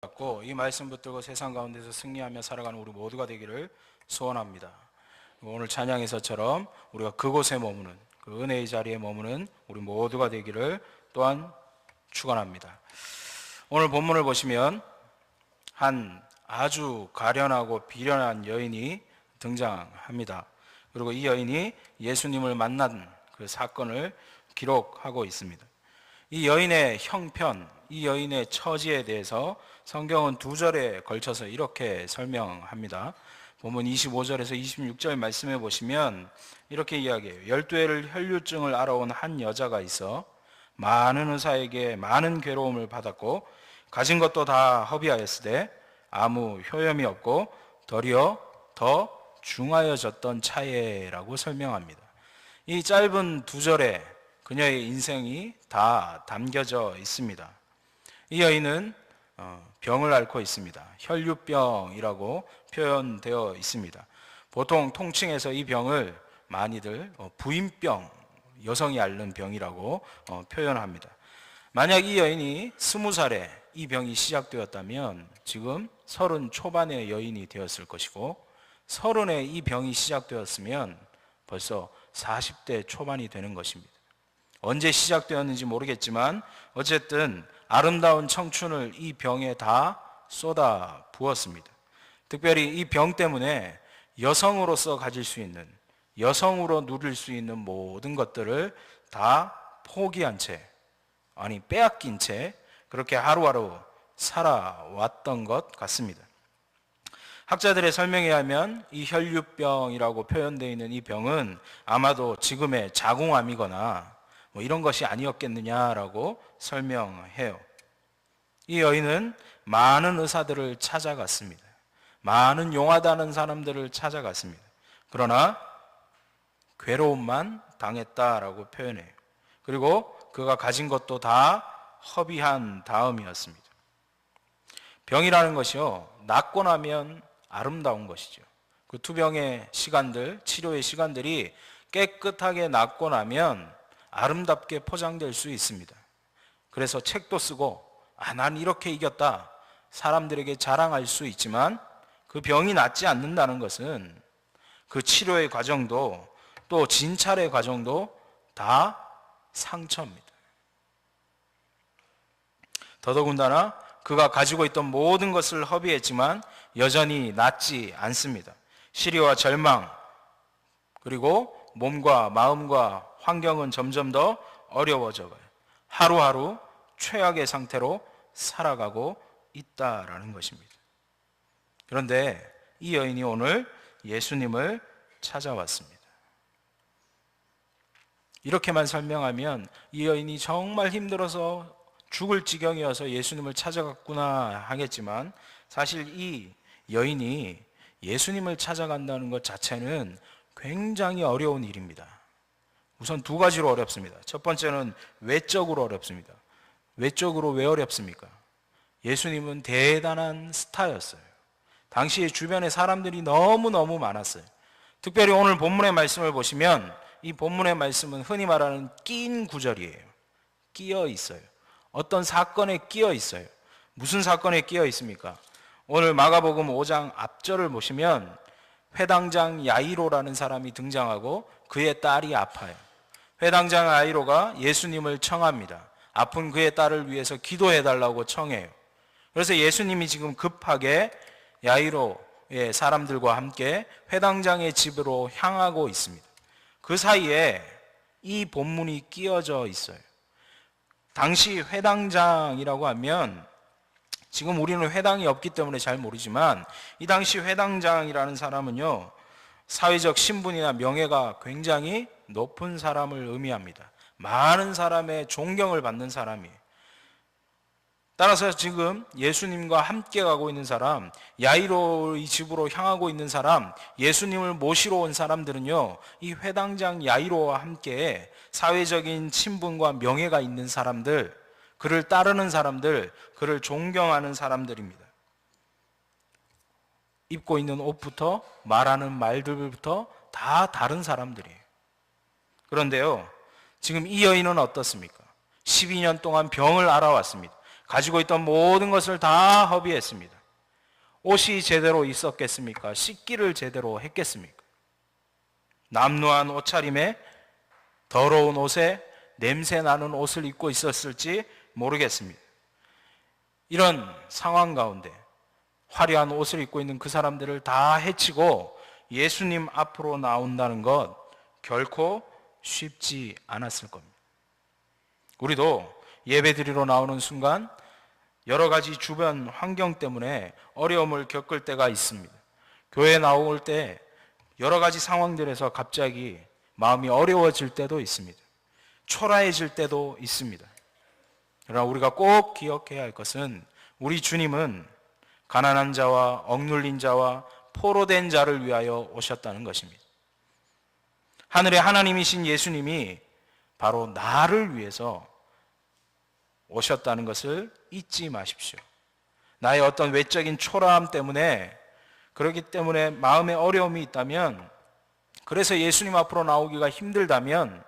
갖고 이 말씀 붙들고 세상 가운데서 승리하며 살아가는 우리 모두가 되기를 소원합니다. 오늘 찬양에서처럼 우리가 그곳에 머무는 그 은혜의 자리에 머무는 우리 모두가 되기를 또한 축원합니다. 오늘 본문을 보시면 한 아주 가련하고 비련한 여인이 등장합니다. 그리고 이 여인이 예수님을 만난 그 사건을 기록하고 있습니다. 이 여인의 형편, 이 여인의 처지에 대해서 성경은 두 절에 걸쳐서 이렇게 설명합니다. 본문 25절에서 26절 말씀해 보시면 이렇게 이야기해요. 12해를 혈류증을 앓아온 한 여자가 있어 많은 의사에게 많은 괴로움을 받았고 가진 것도 다 허비하였으되 아무 효염이 없고 도리어 더 중하여졌던 차에라고 설명합니다. 이 짧은 두 절에 그녀의 인생이 다 담겨져 있습니다. 이 여인은 병을 앓고 있습니다. 혈류병이라고 표현되어 있습니다. 보통 통칭해서 이 병을 많이들 부인병, 여성이 앓는 병이라고 표현합니다. 만약 이 여인이 20살에 이 병이 시작되었다면 지금 30 초반의 여인이 되었을 것이고 30에 이 병이 시작되었으면 벌써 40대 초반이 되는 것입니다. 언제 시작되었는지 모르겠지만 어쨌든 아름다운 청춘을 이 병에 다 쏟아 부었습니다. 특별히 이 병 때문에 여성으로서 가질 수 있는, 여성으로 누릴 수 있는 모든 것들을 다 포기한 채, 아니 빼앗긴 채 그렇게 하루하루 살아왔던 것 같습니다. 학자들의 설명에 의하면 이 혈류병이라고 표현되어 있는 이 병은 아마도 지금의 자궁암이거나 이런 것이 아니었겠느냐라고 설명해요. 이 여인은 많은 의사들을 찾아갔습니다. 많은 용하다는 사람들을 찾아갔습니다. 그러나 괴로움만 당했다라고 표현해요. 그리고 그가 가진 것도 다 허비한 다음이었습니다. 병이라는 것이요, 낫고 나면 아름다운 것이죠. 그 투병의 시간들, 치료의 시간들이 깨끗하게 낫고 나면 아름답게 포장될 수 있습니다. 그래서 책도 쓰고 난 이렇게 이겼다 사람들에게 자랑할 수 있지만 그 병이 낫지 않는다는 것은 그 치료의 과정도 또 진찰의 과정도 다 상처입니다. 더더군다나 그가 가지고 있던 모든 것을 허비했지만 여전히 낫지 않습니다. 시리와 절망, 그리고 몸과 마음과 환경은 점점 더 어려워져 가요. 하루하루 최악의 상태로 살아가고 있다라는 것입니다. 그런데 이 여인이 오늘 예수님을 찾아왔습니다. 이렇게만 설명하면 이 여인이 정말 힘들어서 죽을 지경이어서 예수님을 찾아갔구나 하겠지만 사실 이 여인이 예수님을 찾아간다는 것 자체는 굉장히 어려운 일입니다. 우선 두 가지로 어렵습니다. 첫 번째는 외적으로 어렵습니다. 외적으로 왜 어렵습니까? 예수님은 대단한 스타였어요. 당시에 주변에 사람들이 너무너무 많았어요. 특별히 오늘 본문의 말씀을 보시면 이 본문의 말씀은 흔히 말하는 끼인 구절이에요. 끼어 있어요. 어떤 사건에 끼어 있어요. 무슨 사건에 끼어 있습니까? 오늘 마가복음 5장 앞절을 보시면 회당장 야이로라는 사람이 등장하고 그의 딸이 아파요. 회당장 야이로가 예수님을 청합니다. 아픈 그의 딸을 위해서 기도해달라고 청해요. 그래서 예수님이 지금 급하게 야이로의 사람들과 함께 회당장의 집으로 향하고 있습니다. 그 사이에 이 본문이 끼어져 있어요. 당시 회당장이라고 하면 지금 우리는 회당이 없기 때문에 잘 모르지만 이 당시 회당장이라는 사람은요, 사회적 신분이나 명예가 굉장히 높은 사람을 의미합니다. 많은 사람의 존경을 받는 사람이에요. 따라서 지금 예수님과 함께 가고 있는 사람, 야이로의 집으로 향하고 있는 사람, 예수님을 모시러 온 사람들은요, 이 회당장 야이로와 함께 사회적인 신분과 명예가 있는 사람들, 그를 따르는 사람들, 그를 존경하는 사람들입니다. 입고 있는 옷부터 말하는 말들부터 다 다른 사람들이에요. 그런데요, 지금 이 여인은 어떻습니까? 12년 동안 병을 앓아왔습니다. 가지고 있던 모든 것을 다 허비했습니다. 옷이 제대로 있었겠습니까? 씻기를 제대로 했겠습니까? 남루한 옷차림에 더러운 옷에 냄새 나는 옷을 입고 있었을지 모르겠습니다. 이런 상황 가운데 화려한 옷을 입고 있는 그 사람들을 다 해치고 예수님 앞으로 나온다는 것 결코 쉽지 않았을 겁니다. 우리도 예배드리러 나오는 순간 여러 가지 주변 환경 때문에 어려움을 겪을 때가 있습니다. 교회에 나올 때 여러 가지 상황들에서 갑자기 마음이 어려워질 때도 있습니다. 초라해질 때도 있습니다. 그러나 우리가 꼭 기억해야 할 것은 우리 주님은 가난한 자와 억눌린 자와 포로된 자를 위하여 오셨다는 것입니다. 하늘의 하나님이신 예수님이 바로 나를 위해서 오셨다는 것을 잊지 마십시오. 나의 어떤 외적인 초라함 때문에, 그렇기 때문에 마음에 어려움이 있다면, 그래서 예수님 앞으로 나오기가 힘들다면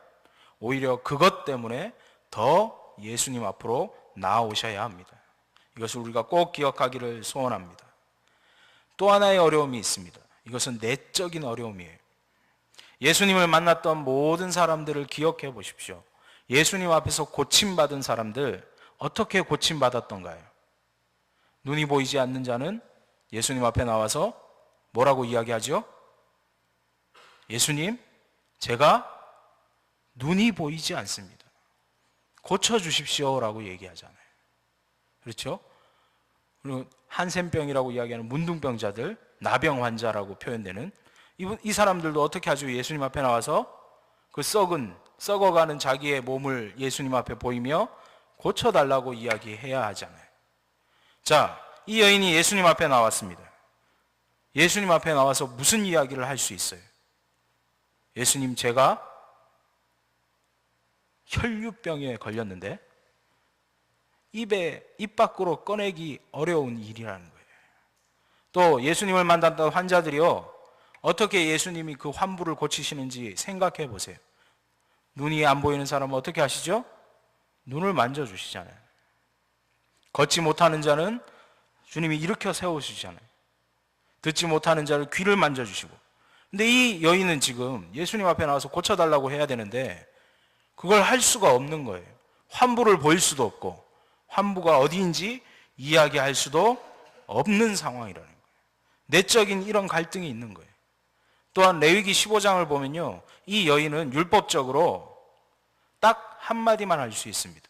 오히려 그것 때문에 더 예수님 앞으로 나아오셔야 합니다. 이것을 우리가 꼭 기억하기를 소원합니다. 또 하나의 어려움이 있습니다. 이것은 내적인 어려움이에요. 예수님을 만났던 모든 사람들을 기억해 보십시오. 예수님 앞에서 고침받은 사람들 어떻게 고침받았던가요? 눈이 보이지 않는 자는 예수님 앞에 나와서 뭐라고 이야기하죠? 예수님, 제가 눈이 보이지 않습니다. 고쳐주십시오라고 얘기하잖아요. 그렇죠? 그리고 한센병이라고 이야기하는 문둥병자들, 나병 환자라고 표현되는 이 사람들도 어떻게 하죠? 예수님 앞에 나와서 그 썩어가는 자기의 몸을 예수님 앞에 보이며 고쳐달라고 이야기해야 하잖아요. 자, 이 여인이 예수님 앞에 나왔습니다. 예수님 앞에 나와서 무슨 이야기를 할 수 있어요? 예수님, 제가 혈류병에 걸렸는데 입 밖으로 꺼내기 어려운 일이라는 거예요. 또 예수님을 만났던 환자들이요, 어떻게 예수님이 그 환부를 고치시는지 생각해 보세요. 눈이 안 보이는 사람은 어떻게 하시죠? 눈을 만져주시잖아요. 걷지 못하는 자는 주님이 일으켜 세우시잖아요. 듣지 못하는 자를 귀를 만져주시고. 근데 이 여인은 지금 예수님 앞에 나와서 고쳐달라고 해야 되는데 그걸 할 수가 없는 거예요. 환부를 보일 수도 없고 환부가 어디인지 이야기할 수도 없는 상황이라는 거예요. 내적인 이런 갈등이 있는 거예요. 또한 레위기 15장을 보면요, 이 여인은 율법적으로 딱 한마디만 할 수 있습니다.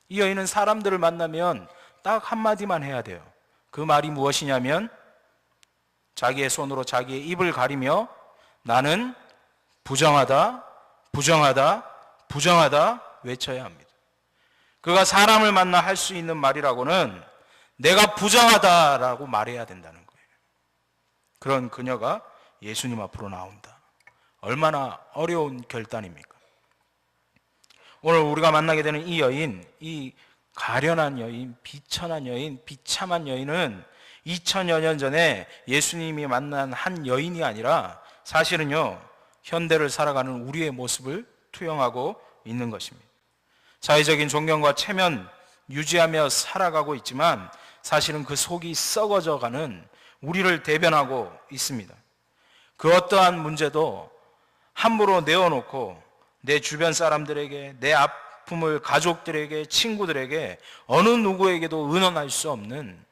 이 여인은 사람들을 만나면 딱 한마디만 해야 돼요. 그 말이 무엇이냐면 자기의 손으로 자기의 입을 가리며 나는 부정하다, 부정하다, 부정하다 외쳐야 합니다. 그가 사람을 만나 할 수 있는 말이라고는 내가 부정하다라고 말해야 된다는 거예요. 그런 그녀가 예수님 앞으로 나온다. 얼마나 어려운 결단입니까? 오늘 우리가 만나게 되는 이 여인, 이 가련한 여인, 비천한 여인, 비참한 여인은 2000여 년 전에 예수님이 만난 한 여인이 아니라 사실은요, 현대를 살아가는 우리의 모습을 투영하고 있는 것입니다. 사회적인 존경과 체면 유지하며 살아가고 있지만 사실은 그 속이 썩어져가는 우리를 대변하고 있습니다. 그 어떠한 문제도 함부로 내어놓고 내 주변 사람들에게, 내 아픔을 가족들에게, 친구들에게, 어느 누구에게도 의논할 수 없는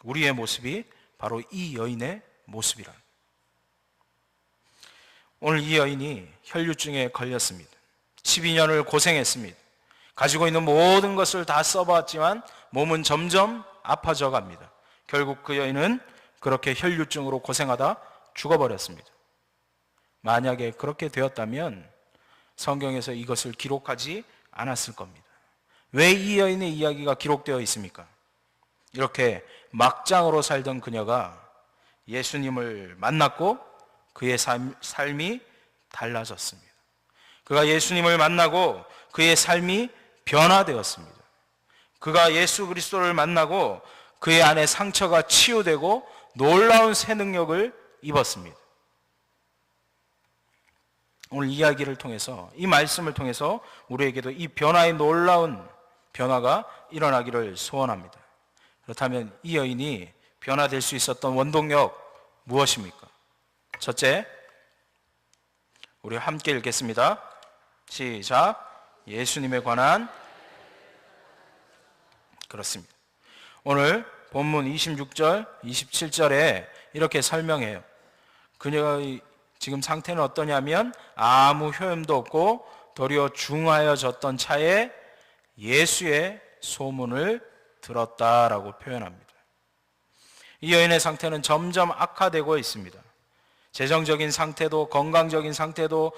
우리의 모습이 바로 이 여인의 모습이란. 오늘 이 여인이 혈류증에 걸렸습니다. 12년을 고생했습니다. 가지고 있는 모든 것을 다 써봤지만 몸은 점점 아파져 갑니다. 결국 그 여인은 그렇게 혈류증으로 고생하다 죽어버렸습니다. 만약에 그렇게 되었다면 성경에서 이것을 기록하지 않았을 겁니다. 왜 이 여인의 이야기가 기록되어 있습니까? 이렇게 막장으로 살던 그녀가 예수님을 만났고 그의 삶이 달라졌습니다. 그가 예수님을 만나고 그의 삶이 변화되었습니다. 그가 예수 그리스도를 만나고 그의 안에 상처가 치유되고 놀라운 새 능력을 입었습니다. 오늘 이야기를 통해서, 이 말씀을 통해서 우리에게도 이 변화의 놀라운 변화가 일어나기를 소원합니다. 그렇다면 이 여인이 변화될 수 있었던 원동력 무엇입니까? 첫째, 우리 함께 읽겠습니다. 시작. 예수님에 관한. 그렇습니다. 오늘 본문 26절, 27절에 이렇게 설명해요. 그녀의 지금 상태는 어떠냐면 아무 효험도 없고 도리어 중하여졌던 차에 예수의 소문을 들었다라고 표현합니다. 이 여인의 상태는 점점 악화되고 있습니다. 재정적인 상태도 건강적인 상태도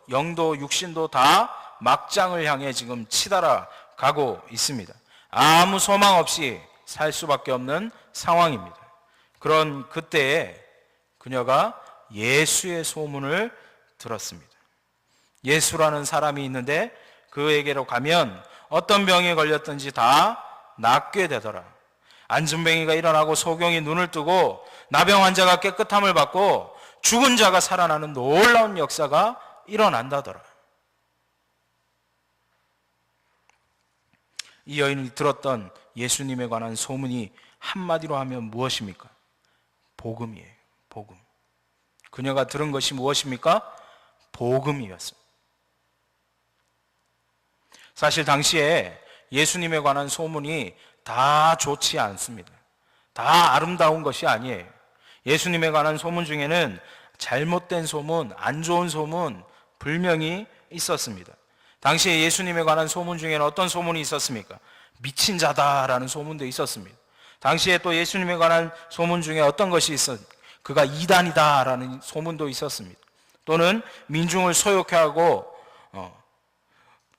영도 육신도 다 막장을 향해 지금 치달아 가고 있습니다. 아무 소망 없이 살 수밖에 없는 상황입니다. 그런 그때에 그녀가 예수의 소문을 들었습니다. 예수라는 사람이 있는데 그에게로 가면 어떤 병에 걸렸든지 다 낫게 되더라. 안진뱅이가 일어나고 소경이 눈을 뜨고 나병 환자가 깨끗함을 받고 죽은 자가 살아나는 놀라운 역사가 일어난다더라. 이 여인이 들었던 예수님에 관한 소문이 한마디로 하면 무엇입니까? 복음이에요. 복음. 그녀가 들은 것이 무엇입니까? 복음이었습니다. 사실 당시에 예수님에 관한 소문이 다 좋지 않습니다. 다 아름다운 것이 아니에요. 예수님에 관한 소문 중에는 잘못된 소문, 안 좋은 소문 분명히 있었습니다. 당시에 예수님에 관한 소문 중에는 어떤 소문이 있었습니까? 미친 자다라는 소문도 있었습니다. 당시에 또 예수님에 관한 소문 중에 어떤 것이 있었습니까? 그가 이단이다라는 소문도 있었습니다. 또는 민중을 소욕해 하고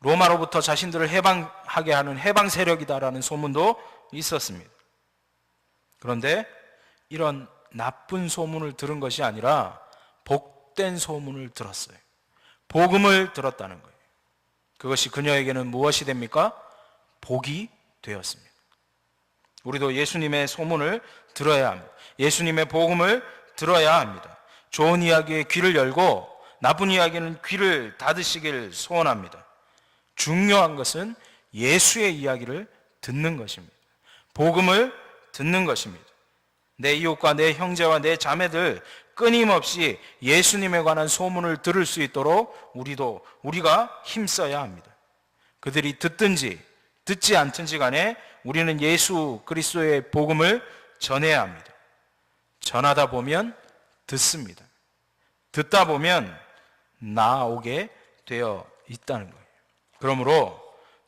로마로부터 자신들을 해방하게 하는 해방 세력이다라는 소문도 있었습니다. 그런데 이런 나쁜 소문을 들은 것이 아니라 복된 소문을 들었어요. 복음을 들었다는 거예요. 그것이 그녀에게는 무엇이 됩니까? 복이 되었습니다. 우리도 예수님의 소문을 들어야 합니다. 예수님의 복음을 들어야 합니다. 좋은 이야기에 귀를 열고 나쁜 이야기는 귀를 닫으시길 소원합니다. 중요한 것은 예수의 이야기를 듣는 것입니다. 복음을 듣는 것입니다. 내 이웃과 내 형제와 내 자매들 끊임없이 예수님에 관한 소문을 들을 수 있도록 우리가 힘써야 합니다. 그들이 듣든지 듣지 않든지 간에 우리는 예수 그리스도의 복음을 전해야 합니다. 전하다 보면 듣습니다. 듣다 보면 나오게 되어 있다는 거예요. 그러므로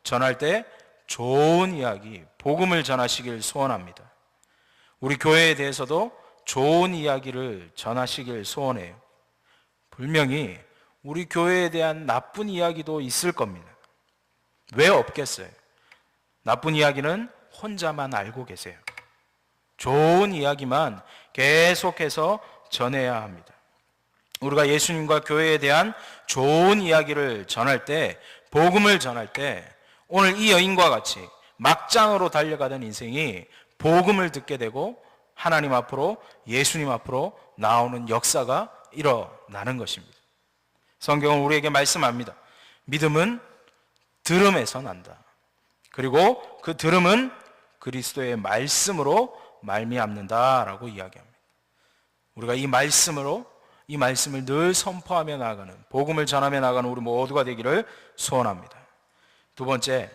전할 때 좋은 이야기, 복음을 전하시길 소원합니다. 우리 교회에 대해서도 좋은 이야기를 전하시길 소원해요. 분명히 우리 교회에 대한 나쁜 이야기도 있을 겁니다. 왜 없겠어요? 나쁜 이야기는 혼자만 알고 계세요. 좋은 이야기만 계속해서 전해야 합니다. 우리가 예수님과 교회에 대한 좋은 이야기를 전할 때, 복음을 전할 때 오늘 이 여인과 같이 막장으로 달려가던 인생이 복음을 듣게 되고 하나님 앞으로, 예수님 앞으로 나오는 역사가 일어나는 것입니다. 성경은 우리에게 말씀합니다. 믿음은 들음에서 난다. 그리고 그 들음은 그리스도의 말씀으로 말미암는다라고 이야기합니다. 우리가 이 말씀을 늘 선포하며 나아가는, 복음을 전하며 나아가는 우리 모두가 되기를 소원합니다. 두 번째,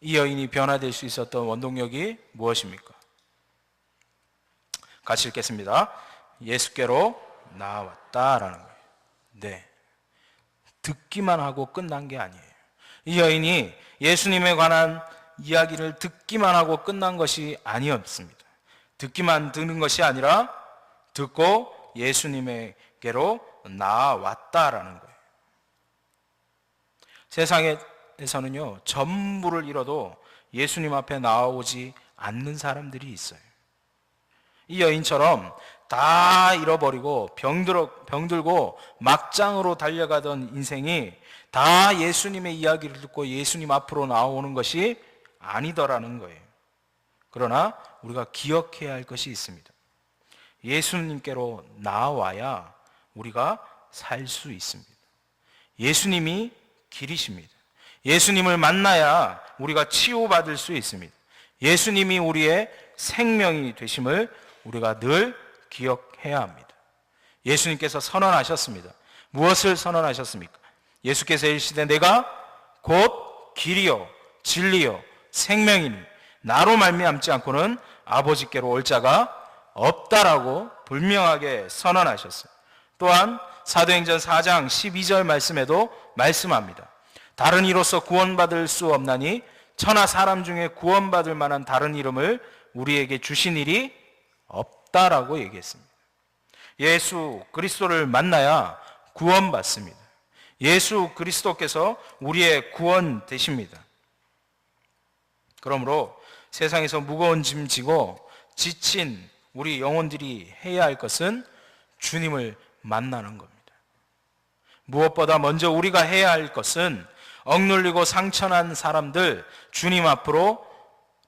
이 여인이 변화될 수 있었던 원동력이 무엇입니까? 같이 읽겠습니다. 예수께로 나아왔다라는 거예요. 네, 듣기만 하고 끝난 게 아니에요. 이 여인이 예수님에 관한 이야기를 듣기만 하고 끝난 것이 아니었습니다. 듣기만 듣는 것이 아니라 듣고 예수님에게로 나아왔다라는 거예요. 세상에서는요, 전부를 잃어도 예수님 앞에 나오지 않는 사람들이 있어요. 이 여인처럼 다 잃어버리고 병들고 막장으로 달려가던 인생이 다 예수님의 이야기를 듣고 예수님 앞으로 나오는 것이 아니더라는 거예요. 그러나 우리가 기억해야 할 것이 있습니다. 예수님께로 나와야 우리가 살 수 있습니다. 예수님이 길이십니다. 예수님을 만나야 우리가 치유받을 수 있습니다. 예수님이 우리의 생명이 되심을 우리가 늘 기억해야 합니다. 예수님께서 선언하셨습니다. 무엇을 선언하셨습니까? 예수께서 이르시되 내가 곧 길이요 진리요 생명이니 나로 말미암지 않고는 아버지께로 올 자가 없다라고 분명하게 선언하셨어요. 또한 사도행전 4장 12절 말씀에도 말씀합니다. 다른 이로서 구원받을 수 없나니 천하 사람 중에 구원받을 만한 다른 이름을 우리에게 주신 일이 없다라고 얘기했습니다. 예수 그리스도를 만나야 구원받습니다. 예수 그리스도께서 우리의 구원 되십니다. 그러므로 세상에서 무거운 짐 지고 지친 우리 영혼들이 해야 할 것은 주님을 만나는 겁니다. 무엇보다 먼저 우리가 해야 할 것은 억눌리고 상처난 사람들 주님 앞으로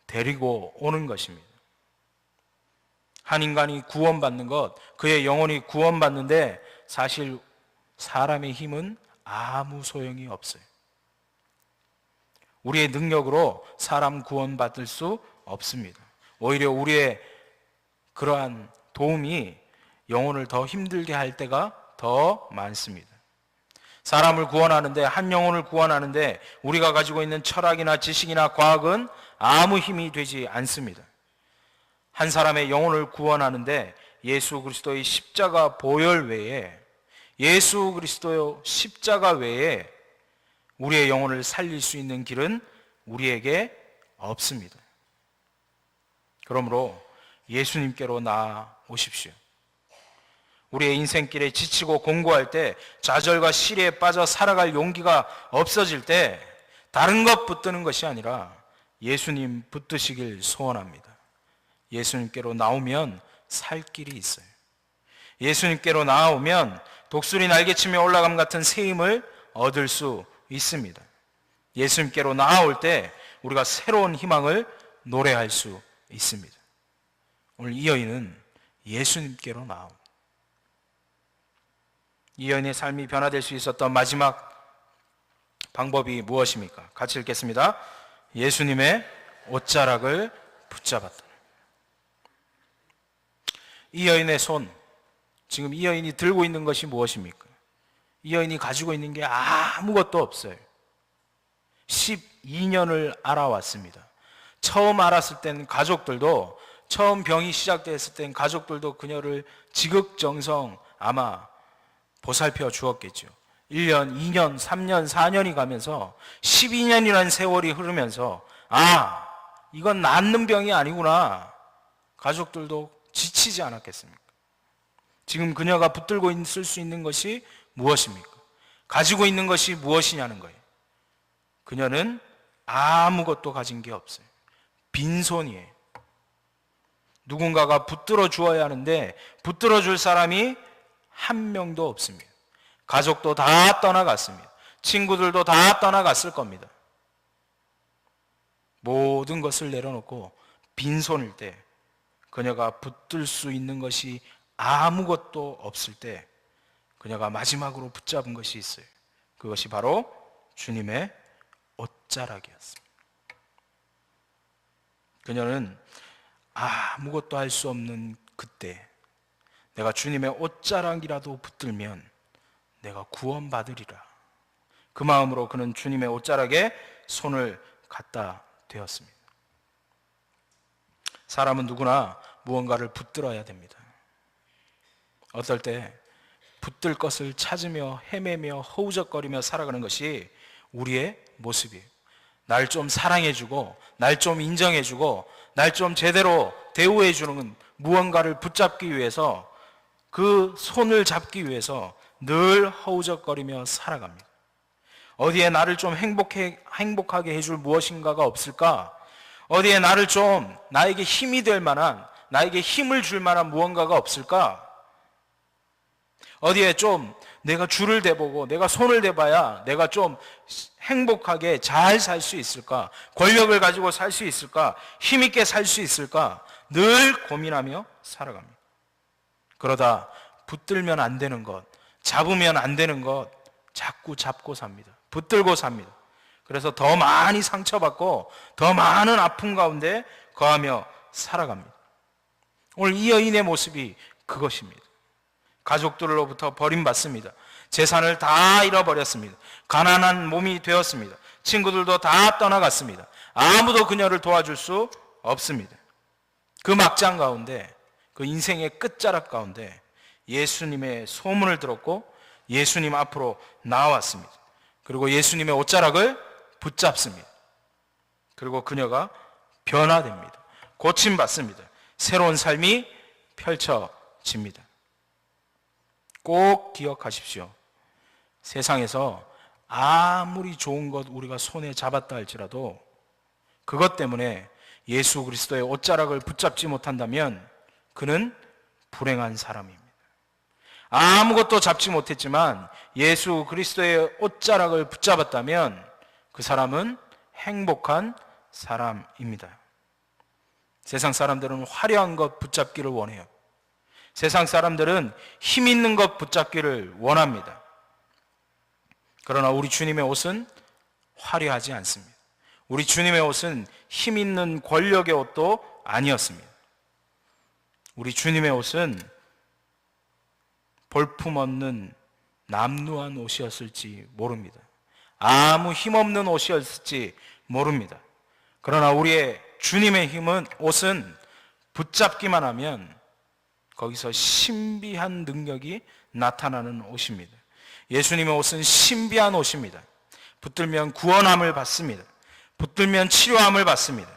데리고 오는 것입니다. 한 인간이 구원받는 것, 그의 영혼이 구원받는데 사실 사람의 힘은 아무 소용이 없어요. 우리의 능력으로 사람 구원받을 수 없습니다. 오히려 우리의 그러한 도움이 영혼을 더 힘들게 할 때가 더 많습니다. 사람을 구원하는데, 한 영혼을 구원하는데 우리가 가지고 있는 철학이나 지식이나 과학은 아무 힘이 되지 않습니다. 한 사람의 영혼을 구원하는데 예수 그리스도의 십자가 보혈 외에, 예수 그리스도의 십자가 외에 우리의 영혼을 살릴 수 있는 길은 우리에게 없습니다. 그러므로 예수님께로 나아오십시오. 우리의 인생길에 지치고 공고할 때, 좌절과 시리에 빠져 살아갈 용기가 없어질 때 다른 것 붙드는 것이 아니라 예수님 붙드시길 소원합니다. 예수님께로 나오면 살 길이 있어요. 예수님께로 나오면 독수리 날개치며 올라감 같은 새 힘을 얻을 수 있습니다. 예수님께로 나아올 때 우리가 새로운 희망을 노래할 수 있습니다. 오늘 이 여인은 예수님께로 나옵니다. 이 여인의 삶이 변화될 수 있었던 마지막 방법이 무엇입니까? 같이 읽겠습니다. 예수님의 옷자락을 붙잡았다. 이 여인의 손, 지금 이 여인이 들고 있는 것이 무엇입니까? 이 여인이 가지고 있는 게 아무것도 없어요. 12년을 알아왔습니다. 처음 알았을 땐 가족들도, 처음 병이 시작됐을 땐 가족들도 그녀를 지극정성 아마 보살펴 주었겠죠. 1년, 2년, 3년, 4년이 가면서 12년이라는 세월이 흐르면서 이건 낫는 병이 아니구나. 가족들도 지치지 않았겠습니까? 지금 그녀가 붙들고 있을 수 있는 것이 무엇입니까? 가지고 있는 것이 무엇이냐는 거예요. 그녀는 아무것도 가진 게 없어요. 빈손이에요. 누군가가 붙들어 주어야 하는데 붙들어 줄 사람이 한 명도 없습니다. 가족도 다 떠나갔습니다. 친구들도 다 떠나갔을 겁니다. 모든 것을 내려놓고 빈손일 때, 그녀가 붙들 수 있는 것이 아무것도 없을 때 그녀가 마지막으로 붙잡은 것이 있어요. 그것이 바로 주님의 옷자락이었습니다. 그녀는 아무것도 할 수 없는 그때, 내가 주님의 옷자락이라도 붙들면 내가 구원받으리라. 그 마음으로 그는 주님의 옷자락에 손을 갖다 대었습니다. 사람은 누구나 무언가를 붙들어야 됩니다. 어떨 때 붙들 것을 찾으며 헤매며 허우적거리며 살아가는 것이 우리의 모습이에요. 날 좀 사랑해주고, 날 좀 인정해주고, 날 좀 제대로 대우해주는 무언가를 붙잡기 위해서, 그 손을 잡기 위해서 늘 허우적거리며 살아갑니다. 어디에 나를 좀 행복하게 해줄 무엇인가가 없을까? 어디에 나를 좀, 나에게 힘이 될 만한, 나에게 힘을 줄 만한 무언가가 없을까? 어디에 좀 내가 줄을 대보고 내가 손을 대봐야 내가 좀 행복하게 잘 살 수 있을까? 권력을 가지고 살 수 있을까? 힘있게 살 수 있을까? 늘 고민하며 살아갑니다. 그러다 붙들면 안 되는 것, 잡으면 안 되는 것 자꾸 잡고 삽니다. 붙들고 삽니다. 그래서 더 많이 상처받고 더 많은 아픔 가운데 거하며 살아갑니다. 오늘 이 여인의 모습이 그것입니다. 가족들로부터 버림받습니다. 재산을 다 잃어버렸습니다. 가난한 몸이 되었습니다. 친구들도 다 떠나갔습니다. 아무도 그녀를 도와줄 수 없습니다. 그 막장 가운데, 그 인생의 끝자락 가운데 예수님의 소문을 들었고 예수님 앞으로 나왔습니다. 그리고 예수님의 옷자락을 붙잡습니다. 그리고 그녀가 변화됩니다. 고침받습니다. 새로운 삶이 펼쳐집니다. 꼭 기억하십시오. 세상에서 아무리 좋은 것 우리가 손에 잡았다 할지라도 그것 때문에 예수 그리스도의 옷자락을 붙잡지 못한다면 그는 불행한 사람입니다. 아무것도 잡지 못했지만 예수 그리스도의 옷자락을 붙잡았다면 그 사람은 행복한 사람입니다. 세상 사람들은 화려한 것 붙잡기를 원해요. 세상 사람들은 힘 있는 것 붙잡기를 원합니다. 그러나 우리 주님의 옷은 화려하지 않습니다. 우리 주님의 옷은 힘 있는 권력의 옷도 아니었습니다. 우리 주님의 옷은 볼품없는 남루한 옷이었을지 모릅니다. 아무 힘없는 옷이었을지 모릅니다. 그러나 우리의 주님의 옷은 붙잡기만 하면 거기서 신비한 능력이 나타나는 옷입니다. 예수님의 옷은 신비한 옷입니다. 붙들면 구원함을 받습니다. 붙들면 치료함을 받습니다.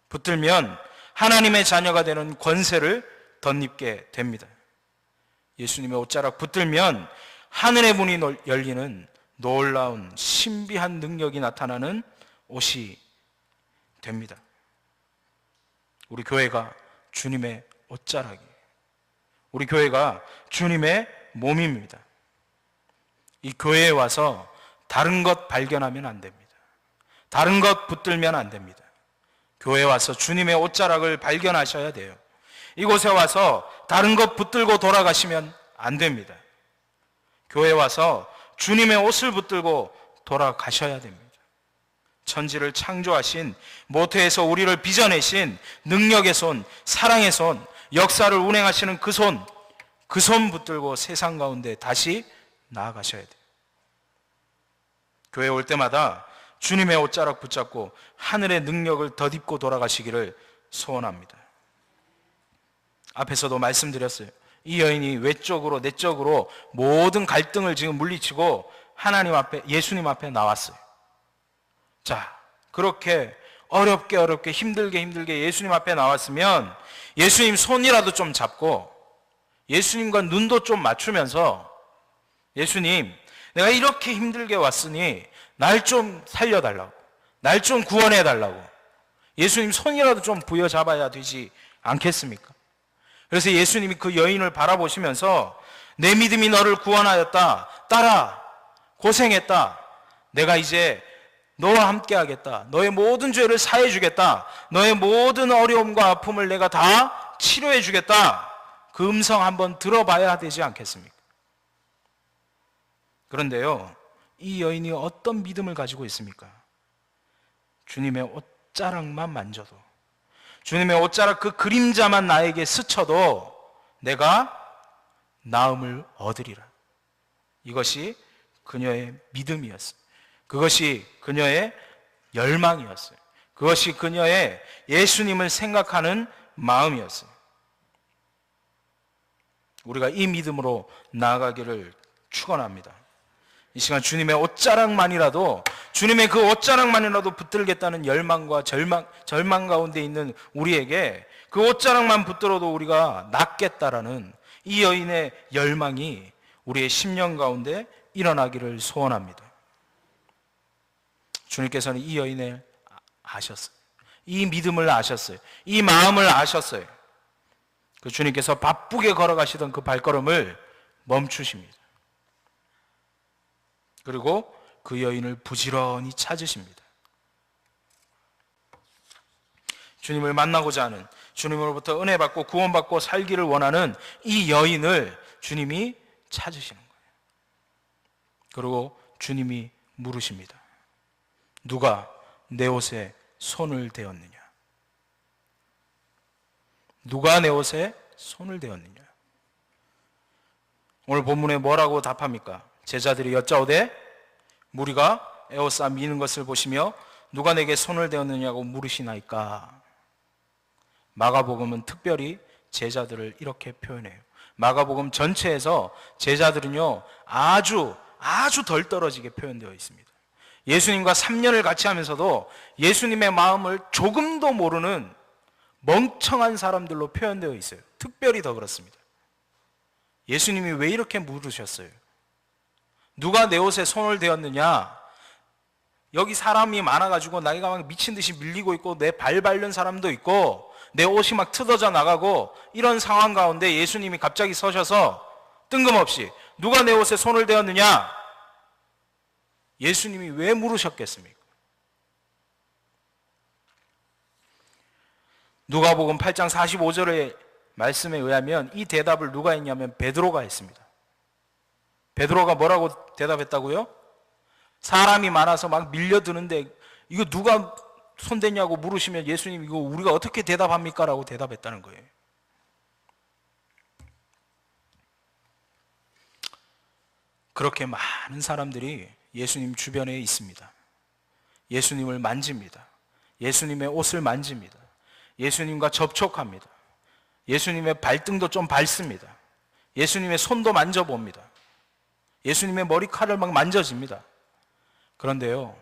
붙들면 하나님의 자녀가 되는 권세를 덧입게 됩니다. 예수님의 옷자락 붙들면 하늘의 문이 열리는 놀라운 신비한 능력이 나타나는 옷이 됩니다. 우리 교회가 주님의 옷자락이에요. 우리 교회가 주님의 몸입니다. 이 교회에 와서 다른 것 발견하면 안 됩니다. 다른 것 붙들면 안 됩니다. 교회에 와서 주님의 옷자락을 발견하셔야 돼요. 이곳에 와서 다른 것 붙들고 돌아가시면 안 됩니다. 교회에 와서 주님의 옷을 붙들고 돌아가셔야 됩니다. 천지를 창조하신, 모태에서 우리를 빚어내신 능력의 손, 사랑의 손, 역사를 운행하시는 그 손 붙들고 세상 가운데 다시 나아가셔야 돼요. 교회 올 때마다 주님의 옷자락 붙잡고 하늘의 능력을 덧입고 돌아가시기를 소원합니다. 앞에서도 말씀드렸어요. 이 여인이 외적으로 내적으로 모든 갈등을 지금 물리치고 하나님 앞에, 예수님 앞에 나왔어요. 자, 그렇게 어렵게 힘들게 예수님 앞에 나왔으면 예수님 손이라도 좀 잡고 예수님과 눈도 좀 맞추면서 예수님, 내가 이렇게 힘들게 왔으니 날 좀 살려달라고, 날 좀 구원해달라고 예수님 손이라도 좀 부여잡아야 되지 않겠습니까? 그래서 예수님이 그 여인을 바라보시면서 내 믿음이 너를 구원하였다. 딸아, 고생했다. 내가 이제 너와 함께 하겠다. 너의 모든 죄를 사해 주겠다. 너의 모든 어려움과 아픔을 내가 다 치료해 주겠다. 그 음성 한번 들어봐야 되지 않겠습니까? 그런데요, 이 여인이 어떤 믿음을 가지고 있습니까? 주님의 옷자락만 만져도, 주님의 옷자락 그 그림자만 나에게 스쳐도 내가 나음을 얻으리라. 이것이 그녀의 믿음이었어요. 그것이 그녀의 열망이었어요. 그것이 그녀의 예수님을 생각하는 마음이었어요. 우리가 이 믿음으로 나아가기를 축원합니다. 이 시간 주님의 옷자락만이라도, 주님의 그 옷자락만이라도 붙들겠다는 열망과 절망 가운데 있는 우리에게 그 옷자락만 붙들어도 우리가 낫겠다라는 이 여인의 열망이 우리의 심령 가운데 일어나기를 소원합니다. 주님께서는 이 여인을 아셨어요. 이 믿음을 아셨어요. 이 마음을 아셨어요. 그 주님께서 바쁘게 걸어가시던 그 발걸음을 멈추십니다. 그리고 그 여인을 부지런히 찾으십니다. 주님을 만나고자 하는, 주님으로부터 은혜 받고 구원받고 살기를 원하는 이 여인을 주님이 찾으시는 거예요. 그리고 주님이 물으십니다. 누가 내 옷에 손을 대었느냐? 누가 내 옷에 손을 대었느냐? 오늘 본문에 뭐라고 답합니까? 제자들이 여짜오되 무리가 에워싸 미는 것을 보시며 누가 내게 손을 대었느냐고 물으시나이까. 마가복음은 특별히 제자들을 이렇게 표현해요. 마가복음 전체에서 제자들은요 아주 덜 떨어지게 표현되어 있습니다. 예수님과 3년을 같이 하면서도 예수님의 마음을 조금도 모르는 멍청한 사람들로 표현되어 있어요. 특별히 더 그렇습니다. 예수님이 왜 이렇게 물으셨어요? 누가 내 옷에 손을 대었느냐? 여기 사람이 많아가지고 나이가 막 미친 듯이 밀리고 있고 내 발 밟는 사람도 있고 내 옷이 막 뜯어져 나가고 이런 상황 가운데 예수님이 갑자기 서셔서 뜬금없이 누가 내 옷에 손을 대었느냐? 예수님이 왜 물으셨겠습니까? 누가복음 8장 45절의 말씀에 의하면 이 대답을 누가 했냐면 베드로가 했습니다. 베드로가 뭐라고 대답했다고요? 사람이 많아서 막 밀려드는데 이거 누가 손댔냐고 물으시면 예수님 이거 우리가 어떻게 대답합니까? 라고 대답했다는 거예요. 그렇게 많은 사람들이 예수님 주변에 있습니다. 예수님을 만집니다. 예수님의 옷을 만집니다. 예수님과 접촉합니다. 예수님의 발등도 좀 밟습니다. 예수님의 손도 만져봅니다. 예수님의 머리카락을 막 만져집니다. 그런데요,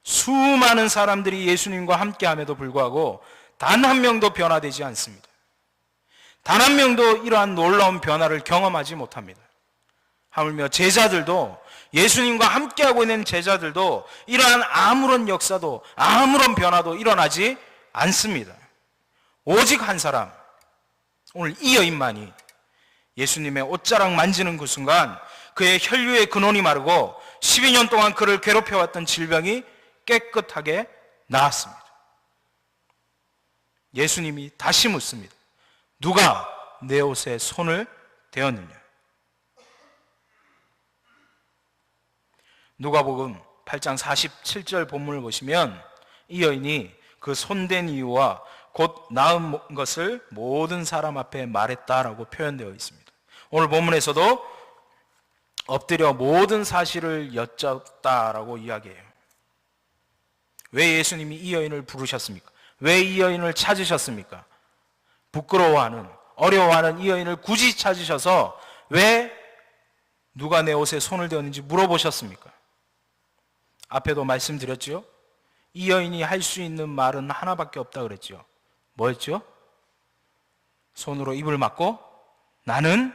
수많은 사람들이 예수님과 함께함에도 불구하고 단 한 명도 변화되지 않습니다. 단 한 명도 이러한 놀라운 변화를 경험하지 못합니다. 하물며 제자들도, 예수님과 함께하고 있는 제자들도 이러한 아무런 역사도 아무런 변화도 일어나지 않습니다. 오직 한 사람, 오늘 이 여인만이 예수님의 옷자락 만지는 그 순간 그의 혈류의 근원이 마르고 12년 동안 그를 괴롭혀왔던 질병이 깨끗하게 나았습니다. 예수님이 다시 묻습니다. 누가 내 옷에 손을 대었느냐? 누가복음 8장 47절 본문을 보시면 이 여인이 그 손댄 이유와 곧 나은 것을 모든 사람 앞에 말했다라고 표현되어 있습니다. 오늘 본문에서도 엎드려 모든 사실을 여쭙다라고 이야기해요. 왜 예수님이 이 여인을 부르셨습니까? 왜 이 여인을 찾으셨습니까? 부끄러워하는, 어려워하는 이 여인을 굳이 찾으셔서 왜 누가 내 옷에 손을 대었는지 물어보셨습니까? 앞에도 말씀드렸죠? 이 여인이 할 수 있는 말은 하나밖에 없다 그랬죠. 뭐였죠? 손으로 입을 막고 나는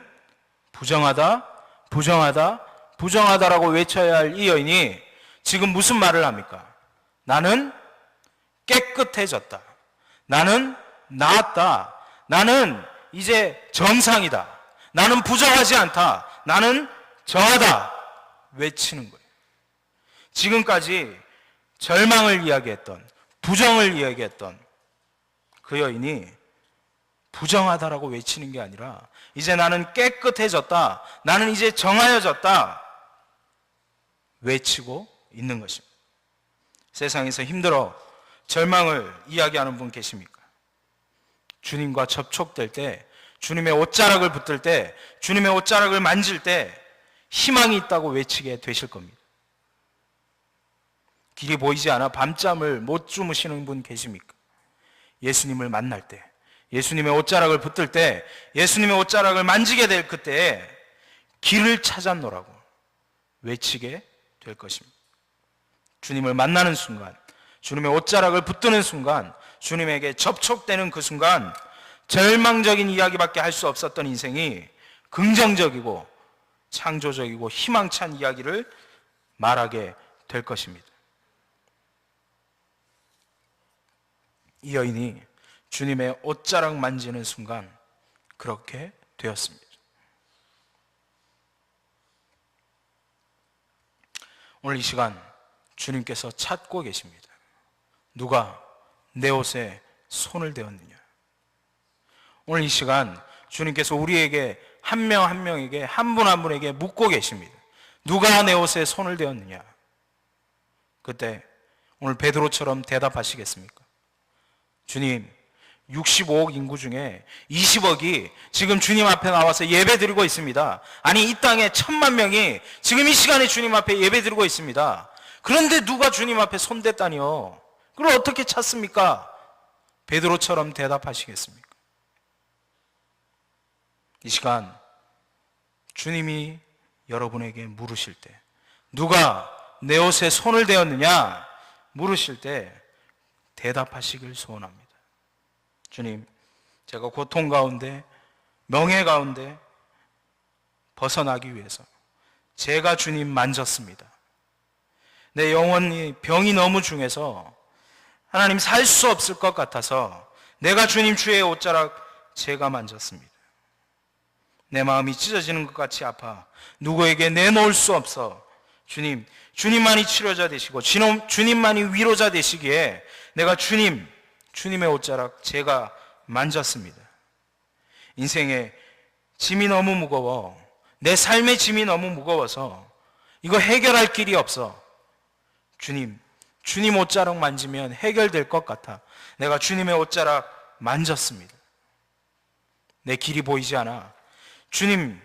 부정하다, 부정하다, 부정하다라고 외쳐야 할 이 여인이 지금 무슨 말을 합니까? 나는 깨끗해졌다. 나는 나았다. 나는 이제 정상이다. 나는 부정하지 않다. 나는 정하다. 외치는 거예요. 지금까지 절망을 이야기했던, 부정을 이야기했던 그 여인이 부정하다라고 외치는 게 아니라 이제 나는 깨끗해졌다. 나는 이제 정하여졌다. 외치고 있는 것입니다. 세상에서 힘들어 절망을 이야기하는 분 계십니까? 주님과 접촉될 때, 주님의 옷자락을 붙들 때, 주님의 옷자락을 만질 때 희망이 있다고 외치게 되실 겁니다. 길이 보이지 않아 밤잠을 못 주무시는 분 계십니까? 예수님을 만날 때, 예수님의 옷자락을 붙들 때, 예수님의 옷자락을 만지게 될 그때에 길을 찾았노라고 외치게 될 것입니다. 주님을 만나는 순간, 주님의 옷자락을 붙드는 순간, 주님에게 접촉되는 그 순간 절망적인 이야기밖에 할 수 없었던 인생이 긍정적이고 창조적이고 희망찬 이야기를 말하게 될 것입니다. 이 여인이 주님의 옷자락 만지는 순간 그렇게 되었습니다. 오늘 이 시간 주님께서 찾고 계십니다. 누가 내 옷에 손을 대었느냐? 오늘 이 시간 주님께서 우리에게 한 명 한 명에게, 한 분 한 분에게 묻고 계십니다. 누가 내 옷에 손을 대었느냐? 그때 오늘 베드로처럼 대답하시겠습니까? 주님, 65억 인구 중에 20억이 지금 주님 앞에 나와서 예배 드리고 있습니다. 아니, 이 땅에 1,000만 명이 지금 이 시간에 주님 앞에 예배 드리고 있습니다. 그런데 누가 주님 앞에 손댔다니요? 그걸 어떻게 찾습니까? 베드로처럼 대답하시겠습니까? 이 시간 주님이 여러분에게 물으실 때, 누가 내 옷에 손을 대었느냐 물으실 때 대답하시길 소원합니다. 주님, 제가 고통 가운데, 명예 가운데 벗어나기 위해서 제가 주님 만졌습니다. 내 영혼이 병이 너무 중해서 하나님 살 수 없을 것 같아서 내가 주님 주의 옷자락 제가 만졌습니다. 내 마음이 찢어지는 것 같이 아파 누구에게 내놓을 수 없어 주님, 주님만이 치료자 되시고 주님만이 위로자 되시기에 내가 주님의 옷자락 제가 만졌습니다. 인생의 짐이 너무 무거워, 내 삶의 짐이 너무 무거워서 이거 해결할 길이 없어. 주님 옷자락 만지면 해결될 것 같아 내가 주님의 옷자락 만졌습니다. 내 길이 보이지 않아. 주님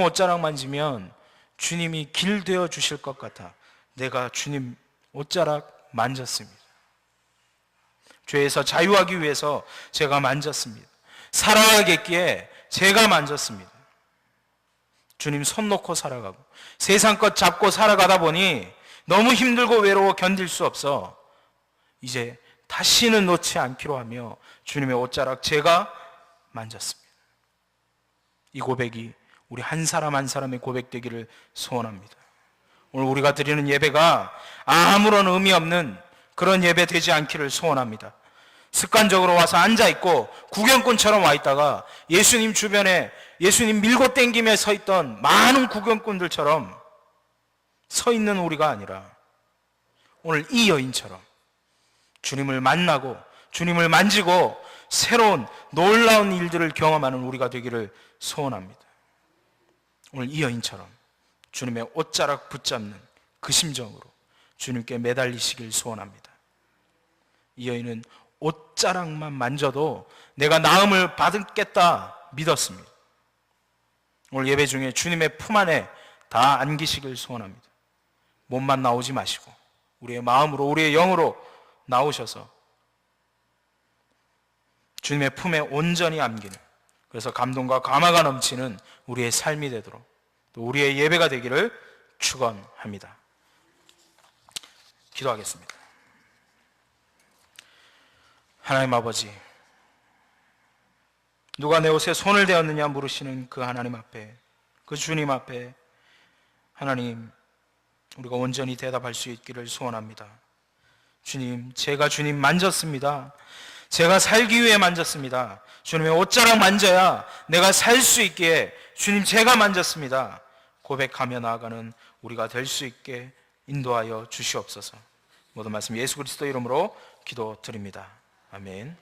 옷자락 만지면 주님이 길 되어 주실 것 같아 내가 주님 옷자락 만졌습니다. 죄에서 자유하기 위해서 제가 만졌습니다. 살아가겠기에 제가 만졌습니다. 주님 손 놓고 살아가고 세상 것 잡고 살아가다 보니 너무 힘들고 외로워 견딜 수 없어 이제 다시는 놓지 않기로 하며 주님의 옷자락 제가 만졌습니다. 이 고백이 우리 한 사람 한 사람의 고백되기를 소원합니다. 오늘 우리가 드리는 예배가 아무런 의미 없는 그런 예배 되지 않기를 소원합니다. 습관적으로 와서 앉아있고 구경꾼처럼 와 있다가 예수님 주변에 예수님 밀고 땡기며 서 있던 많은 구경꾼들처럼 서 있는 우리가 아니라 오늘 이 여인처럼 주님을 만나고 주님을 만지고 새로운 놀라운 일들을 경험하는 우리가 되기를 소원합니다. 오늘 이 여인처럼 주님의 옷자락 붙잡는 그 심정으로 주님께 매달리시길 소원합니다. 이 여인은 옷자락만 만져도 내가 나음을 받겠다 믿었습니다. 오늘 예배 중에 주님의 품 안에 다 안기시길 소원합니다. 몸만 나오지 마시고 우리의 마음으로 우리의 영으로 나오셔서 주님의 품에 온전히 안기는, 그래서 감동과 감화가 넘치는 우리의 삶이 되도록 또 우리의 예배가 되기를 축원합니다. 기도하겠습니다. 하나님 아버지, 누가 내 옷에 손을 대었느냐 물으시는 그 하나님 앞에, 그 주님 앞에 하나님 우리가 온전히 대답할 수 있기를 소원합니다. 주님, 제가 주님 만졌습니다. 제가 살기 위해 만졌습니다. 주님의 옷자락 만져야 내가 살 수 있기에 주님 제가 만졌습니다. 고백하며 나아가는 우리가 될 수 있게 인도하여 주시옵소서. 모든 말씀 예수 그리스도 이름으로 기도드립니다. 아멘.